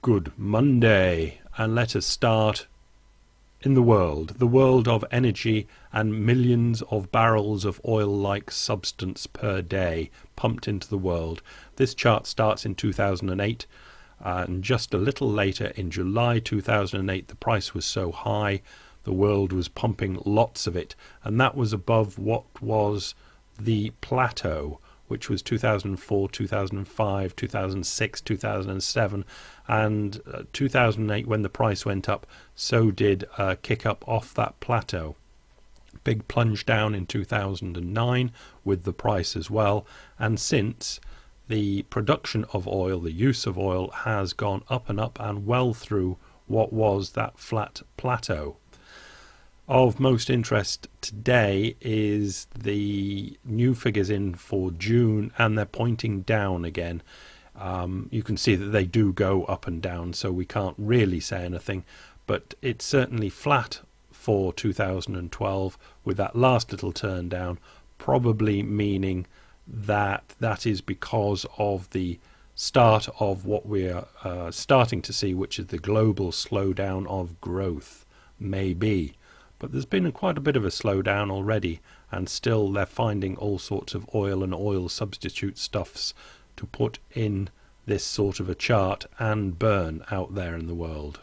Good Monday, and let us start in the world of energy and millions of barrels of oil-like substance per day pumped into the world. This chart starts in 2008, and just a little later in July 2008 the price was so high the world was pumping lots of it, and that was above what was the plateau, which was 2004, 2005, 2006, 2007, and 2008 when the price went up, so did kick up off that plateau. Big plunge down in 2009 with the price as well, and since the production of oil, the use of oil, has gone up and well through what was that flat plateau. Of most interest today is the new figures in for June, and they're pointing down again. You can see that they do go up and down, so we can't really say anything, but it's certainly flat for 2012 with that last little turn down, probably meaning that that is because of the start of what we're starting to see, which is the global slowdown of growth, maybe. But there's been quite a bit of a slowdown already, and still they're finding all sorts of oil and oil substitute stuffs to put in this sort of a chart and burn out there in the world.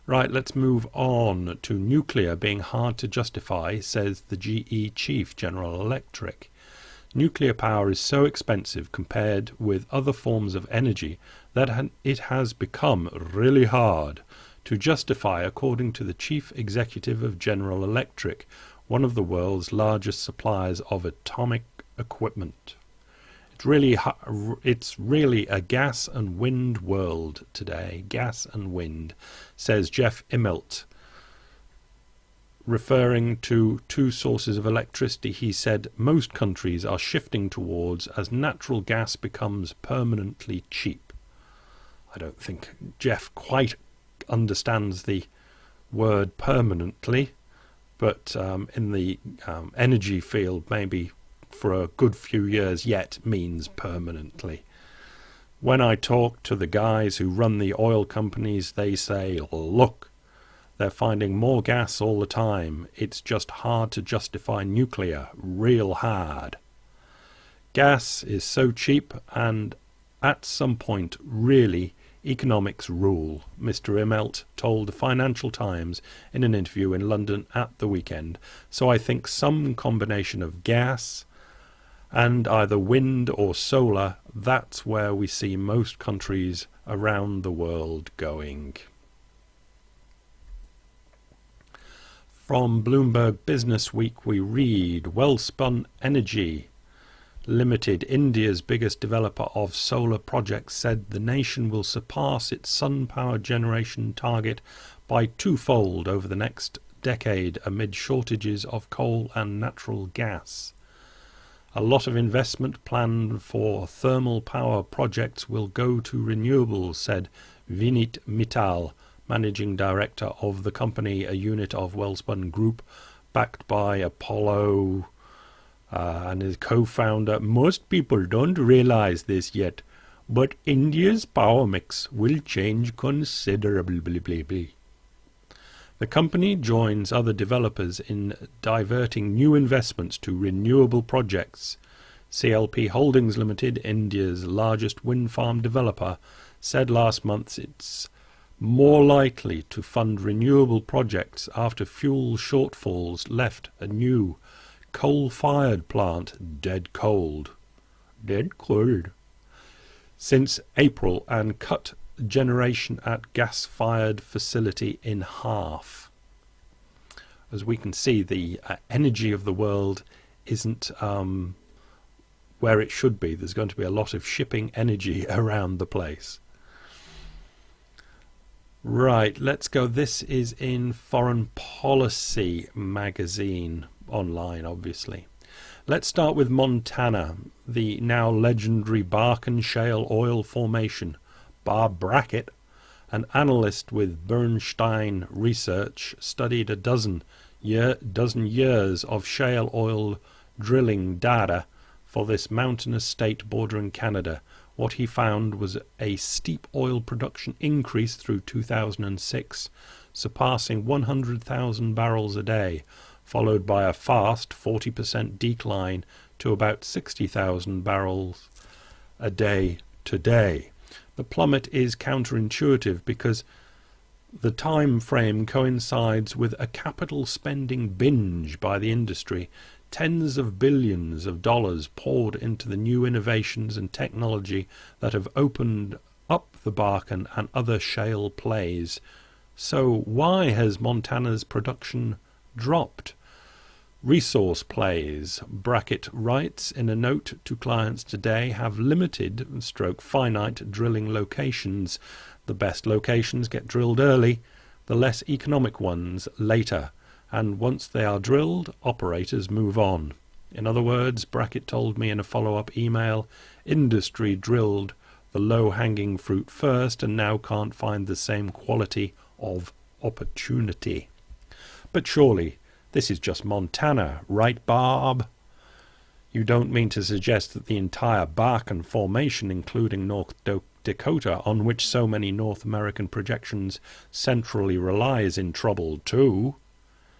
Right, let's move on to nuclear being hard to justify, says the GE chief, General Electric. Nuclear power is so expensive compared with other forms of energy that it has become really hard to justify, according to the chief executive of General Electric, one of the world's largest suppliers of atomic equipment. It's really a gas and wind world today. Gas and wind, says Jeff Immelt. Referring to two sources of electricity, he said most countries are shifting towards as natural gas becomes permanently cheap. I don't think Jeff quite understands the word permanently, but in the energy field, maybe for a good few years yet means permanently. When I talk to the guys who run the oil companies, they say, look, they're finding more gas all the time. It's just hard to justify nuclear, real hard. Gas is so cheap, and at some point, really, economics rule, Mr. Immelt told the Financial Times in an interview in London at the weekend. So I think some combination of gas and either wind or solar, that's where we see most countries around the world going. From Bloomberg Business Week we read, Wellspun Energy Limited, India's biggest developer of solar projects, said the nation will surpass its sun power generation target by twofold over the next decade amid shortages of coal and natural gas. A lot of investment planned for thermal power projects will go to renewables, said Vinit Mittal, managing director of the company, a unit of Wellspun Group backed by Apollo, and his co-founder. Most people don't realize this yet, but India's power mix will change considerably. The company joins other developers in diverting new investments to renewable projects. CLP Holdings Limited, India's largest wind farm developer, said last month it's more likely to fund renewable projects after fuel shortfalls left a new coal-fired plant dead cold since April and cut generation at gas-fired facility in half. As we can see, the energy of the world isn't where it should be. There's going to be a lot of shipping energy around the place. Right, let's go. This is in Foreign Policy magazine, online obviously. Let's start with Montana, the now legendary Bakken Shale oil formation. Bob Brackett, an analyst with Bernstein Research, studied a dozen years of shale oil drilling data for this mountainous state bordering Canada, What he found was a steep oil production increase through 2006, surpassing 100,000 barrels a day, followed by a fast 40% decline to about 60,000 barrels a day today. The plummet is counterintuitive because the time frame coincides with a capital spending binge by the industry. Tens of billions of dollars poured into the new innovations and technology that have opened up the Bakken and other shale plays. So why has Montana's production dropped? Resource plays, Brackett writes in a note to clients today, have limited finite drilling locations. The best locations get drilled early, the less economic ones later. And once they are drilled, operators move on. In other words, Brackett told me in a follow-up email, industry drilled the low-hanging fruit first and now can't find the same quality of opportunity. But surely this is just Montana, right, Bob? You don't mean to suggest that the entire Bakken formation, including North Dakota, on which so many North American projections centrally rely, is in trouble too?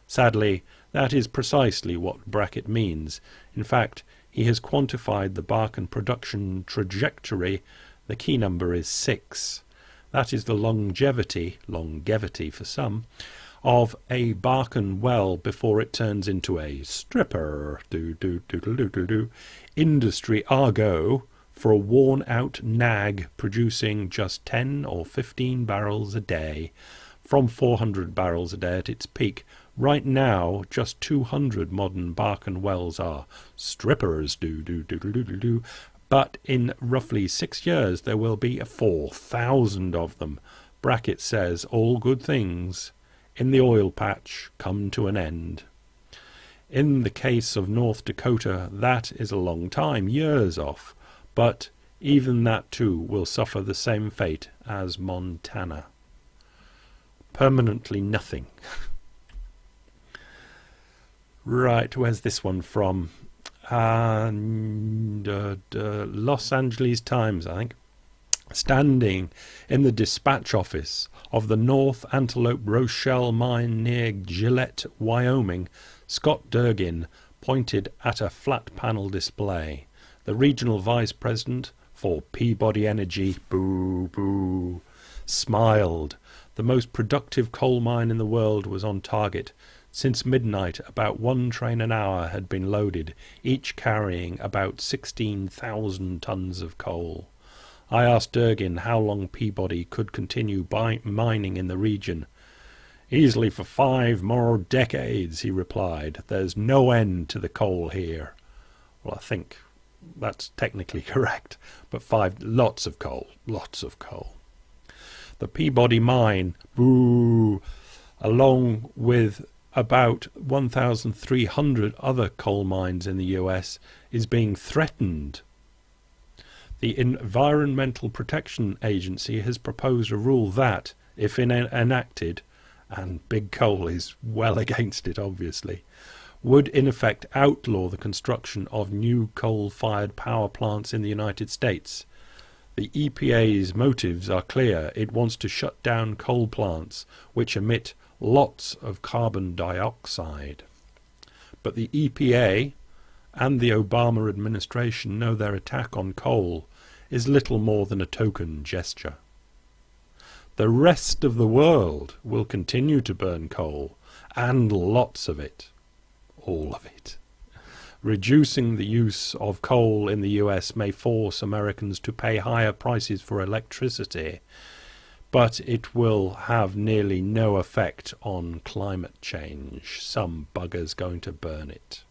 Sadly, that is precisely what Brackett means. In fact, he has quantified the Bakken production trajectory. The key number is 6. That is the longevity for some, of a Bakken well before it turns into a stripper. Industry argot for a worn-out nag producing just 10 or 15 barrels a day, from 400 barrels a day at its peak. Right now, just 200 modern Bakken wells are strippers, but in roughly 6 years there will be 4,000 of them. Brackett says all good things in the oil patch come to an end. In the case of North Dakota, that is a long time, years off, but even that too will suffer the same fate as Montana. Permanently nothing. Right, where's this one from? Los Angeles Times, I think. Standing in the dispatch office of the North Antelope Rochelle mine near Gillette, Wyoming, Scott Durgin pointed at a flat panel display. The regional vice president for Peabody Energy, smiled. The most productive coal mine in the world was on target. Since midnight, about 1 train an hour had been loaded, each carrying about 16,000 tons of coal. I asked Durgin how long Peabody could continue mining in the region. Easily for 5 more decades, he replied. There's no end to the coal here. Well, I think that's technically correct, but lots of coal. The Peabody mine, along with about 1,300 other coal mines in the US, is being threatened. The Environmental Protection Agency has proposed a rule that, if enacted, and big coal is well against it obviously, would in effect outlaw the construction of new coal-fired power plants in the United States. The EPA's motives are clear. It wants to shut down coal plants which emit lots of carbon dioxide. But the EPA and the Obama administration know their attack on coal is little more than a token gesture. The rest of the world will continue to burn coal, and lots of it. All of it. Reducing the use of coal in the US may force Americans to pay higher prices for electricity, but it will have nearly no effect on climate change. Some bugger's going to burn it.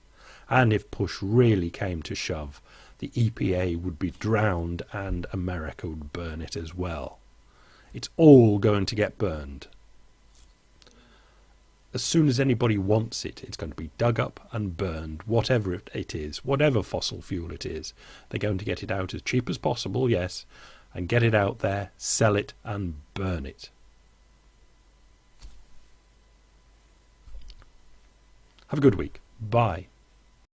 And if push really came to shove, the EPA would be drowned and America would burn it as well. It's all going to get burned. As soon as anybody wants it, it's going to be dug up and burned, whatever it is, whatever fossil fuel it is. They're going to get it out as cheap as possible, yes, and get it out there, sell it and burn it. Have a good week. Bye.